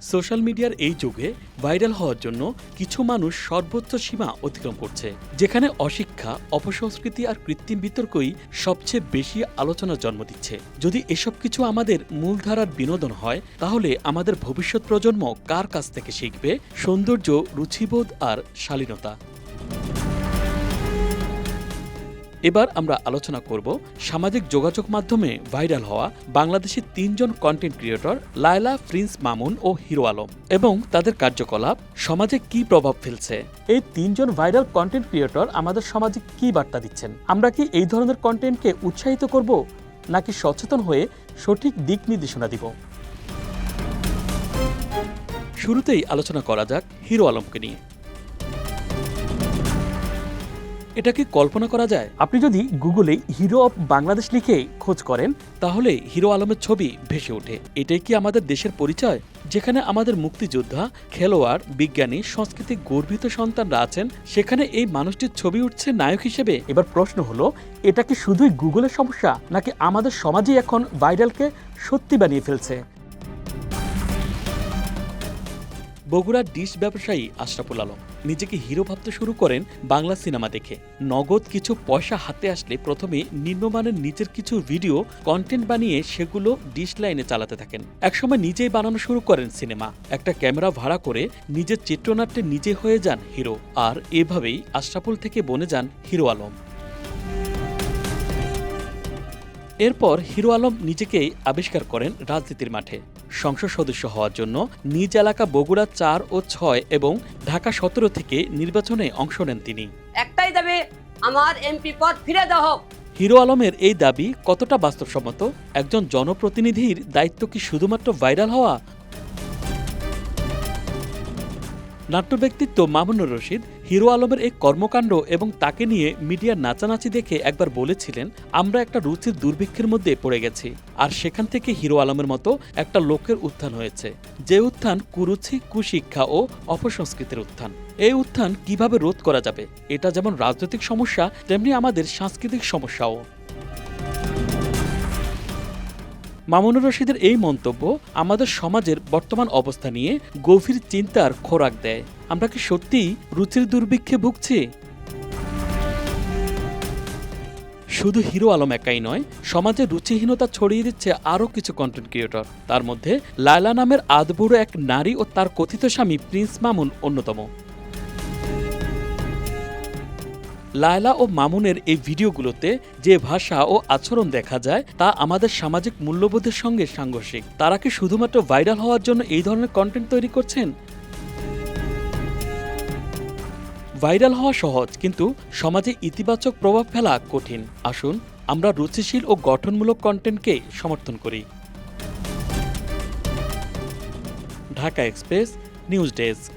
Social মিডিয়ার এই যুগে ভাইরাল হওয়ার জন্য কিছু মানুষ সর্বোচ্চ সীমা অতিক্রম করছে, যেখানে অশিক্ষা, অপসংস্কৃতি আর কৃত্রিম বিতর্কই সবচেয়ে বেশি আলোচনার জন্ম দিচ্ছে। যদি এসব কিছু আমাদের মূলধারার বিনোদন হয়, তাহলে আমাদের ভবিষ্যৎ প্রজন্ম কার কাছ থেকে শিখবে সৌন্দর্য, রুচিবোধ আর শালীনতা? এবার আমরা আলোচনা করব সামাজিক যোগাযোগ মাধ্যমে ভাইরাল হওয়া বাংলাদেশের ৩ জন content creator Laila, Prince Mamun ও হিরো আলম এবং তাদের কার্যকলাপ সমাজে কি প্রভাব ফেলছে। এই ৩ জন ভাইরাল কন্টেন্ট ক্রিয়েটর আমাদের সমাজে কি বার্তা দিচ্ছেন? আমরা কি এই ধরনের কন্টেন্টকে উৎসাহিত করব, নাকি সচেতন হয়ে সঠিক দিক নির্দেশনা দিব? শুরুতেই আলোচনা করা যাক হিরো আলমকে নিয়ে। এটা কি কল্পনা করা যায়? আপনি যদি গুগলে হিরো অফ বাংলাদেশ লিখে খোঁজ করেন, তাহলে হিরো আলমের ছবি ভেসে ওঠে। এটাই কি আমাদের দেশের পরিচয়, যেখানে আমাদের মুক্তিযোদ্ধা, খেলোয়াড়, বিজ্ঞানী, সংস্কৃতি গর্বিত সন্তানরা আছেন, সেখানে এই মানুষটির ছবি উঠছে নায়ক হিসেবে? এবার প্রশ্ন হলো, এটা কি শুধুই গুগলের সমস্যা, নাকি আমাদের সমাজই এখন ভাইরালকে সত্যি বানিয়ে ফেলছে? বগুড়ার ডিশ ব্যবসায়ী আশরাফুল আলম নিজেকে হিরো ভাবতে শুরু করেন বাংলা সিনেমা দেখে। নগদ কিছু পয়সা হাতে আসলে প্রথমে নিম্নমানের নিজের কিছু ভিডিও কন্টেন্ট বানিয়ে সেগুলো ডিশ লাইনে চালাতে থাকেন। একসময় নিজেই বানানো শুরু করেন সিনেমা। একটা ক্যামেরা ভাড়া করে নিজের চিত্রনাট্যে নিজে হয়ে যান হিরো। আর এভাবেই আশরাফুল থেকে বনে যান হিরো আলম। এরপর হিরো আলম নিজেকেই আবিষ্কার করেন রাজনীতির মাঠে। সংসদ সদস্য হওয়ার জন্য নিজ এলাকা বগুড়া ৪ ও ৬ এবং ঢাকা ১৭ থেকে নির্বাচনে অংশ নেন তিনি। একটাই দাবি, আমার এমপি পদ ফিরে দাও হোক। হিরো আলমের এই দাবি কতটা বাস্তবসম্মত? একজন জনপ্রতিনিধির দায়িত্ব কি শুধুমাত্র ভাইরাল হওয়া? নাট্য ব্যক্তিত্ব মামুনুর রশিদ হিরো আলমের এই কর্মকাণ্ড এবং তাকে নিয়ে মিডিয়ার নাচানাচি দেখে একবার বলেছিলেন, আমরা একটা রুচির দুর্ভিক্ষের মধ্যে পড়ে গেছি। আর সেখান থেকে হিরো আলমের মতো একটা লোকের উত্থান হয়েছে, যে উত্থান কুরুচি, কুশিক্ষা ও অপসংস্কৃতির উত্থান। এই উত্থান কিভাবে রোধ করা যাবে? এটা যেমন রাজনৈতিক সমস্যা, তেমনি আমাদের সাংস্কৃতিক সমস্যাও। মামুনুর রশিদের এই মন্তব্য আমাদের সমাজের বর্তমান অবস্থা নিয়ে গভীর চিন্তার খোরাক দেয়। আমরা কি সত্যিই রুচির দুর্ভিক্ষে ভুগছি? শুধু হিরো আলম একাই নয়, সমাজে রুচিহীনতা ছড়িয়ে দিচ্ছে আরও কিছু কন্টেন্ট ক্রিয়েটর। তার মধ্যে লায়লা নামের আদবুড়ো এক নারী ও তার কথিত স্বামী প্রিন্স মামুন অন্যতম। লায়লা ও মামুনের এই ভিডিওগুলোতে যে ভাষা ও আচরণ দেখা যায়, তা আমাদের সামাজিক মূল্যবোধের সঙ্গে সাংঘর্ষিক। তারা কি শুধুমাত্র ভাইরাল হওয়ার জন্য এই ধরনের কন্টেন্ট তৈরি করছেন? ভাইরাল হওয়া সহজ, কিন্তু সমাজে ইতিবাচক প্রভাব ফেলা কঠিন। আসুন আমরা রুচিশীল ও গঠনমূলক কন্টেন্টকে সমর্থন করি। Dhaka express, news desk.